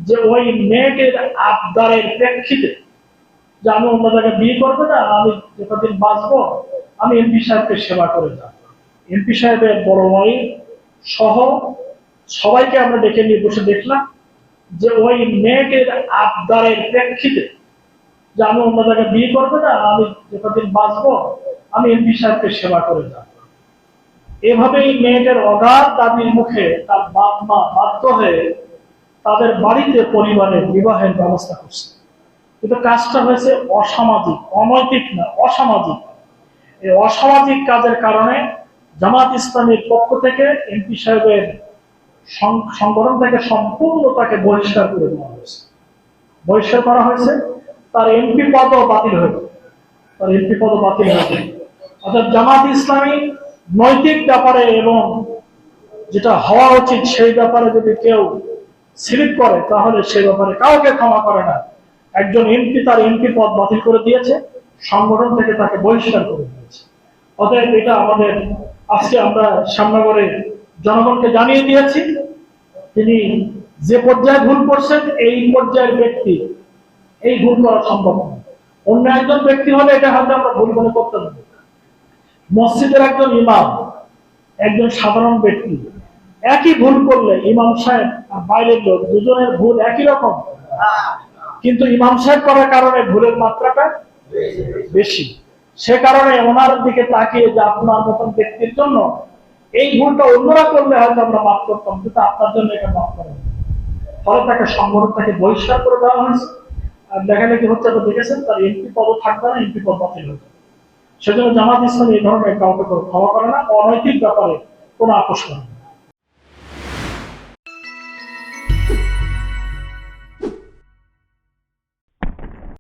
যে ওই মেয়েটির আবদারের প্রেক্ষিতে যে আমি অন্য জায়গায় বিয়ে করবো না, আমি যতদিন বাঁচবো আমি এমপি সাহেবকে সেবা করে যাব। এমপি সাহেবের বড় ভাই সহ সবাইকে আমরা ডেকে নিয়ে বসে দেখলাম যে ওই মেয়েটির আবদারের প্রেক্ষিতে যে আমি অন্য জায়গায় বিয়ে করবো না, আমি যতদিন বাঁচবো আমি এমপি সাহেবকে সেবা করে যাব। এভাবেই মেয়েটার অগাধ দাবির মুখে তার বাপ মা বাধ্য হয়ে তাদের বাড়িতে পরিবারের বিবাহের ব্যবস্থা করছে। কিন্তু কাজটা হয়েছে অসামাজিক, অনৈতিক না, অসামাজিক। এই অসামাজিক কাজের কারণে জামাত ইসলামের পক্ষ থেকে এমপি সাহেবের সংগঠন থেকে সম্পূর্ণ তাকে বহিষ্কার করে দেওয়া হয়েছে। বহিষ্কার করা হয়েছে, তার এমপি পদও বাতিল হয়েছে। তার এমপি পদও বাতিল হয়েছে। অর্থাৎ জামাত ইসলামী নৈতিক ব্যাপারে এবং যেটা হওয়া উচিত সেই ব্যাপারে যদি কেউ স্লিপ করে তাহলে সেই ব্যাপারে কাউকে ক্ষমা করে না। একজন এমপি তার এমপি পদ বাতিল করে দিয়েছে, সংগঠন থেকে তাকে বহিষ্কার করে দিয়েছে। অতএব এটা আমাদের আজকে আমরা শ্যামনগরে জনগণকে জানিয়ে দিয়েছি, তিনি যে পর্যায়ে ভুল করছেন এই পর্যায়ের ব্যক্তি এই ভুল করা সম্ভব নয়। অন্য একজন ব্যক্তি হলে এটা হয়তো আমরা ভুল মনে করতে পারি। মসজিদের একজন ইমাম, একজন সাধারণ ব্যক্তি একই ভুল করলে ইমাম সাহেব আর বাইরের লোক দুজনের ভুল একই রকম, কিন্তু ইমাম সাহেব করার কারণে ভুলের মাত্রাটা বেশি। সে কারণে ওনার দিকে তাকিয়ে যে আপনার মতন ব্যক্তির জন্য এই ভুলটা অন্যরা করলে হয়তো আমরা মাফ করতাম, কিন্তু আপনার জন্য এটা মাফ করেন। ফলে তাকে সংগঠন থেকে বহিষ্কার করে দেওয়া হয়েছে। আর লেখালেখি হচ্ছে, আপনি দেখেছেন তার এমপি পদ থাকবে না, এমপি পদ বাতিল হয়ে যাবে। সেজন্য জামাত ইসলাম এই ধরনের কাউকে ক্ষমা করে না, অনৈতিক ব্যাপারে কোনো আপোষ করে না।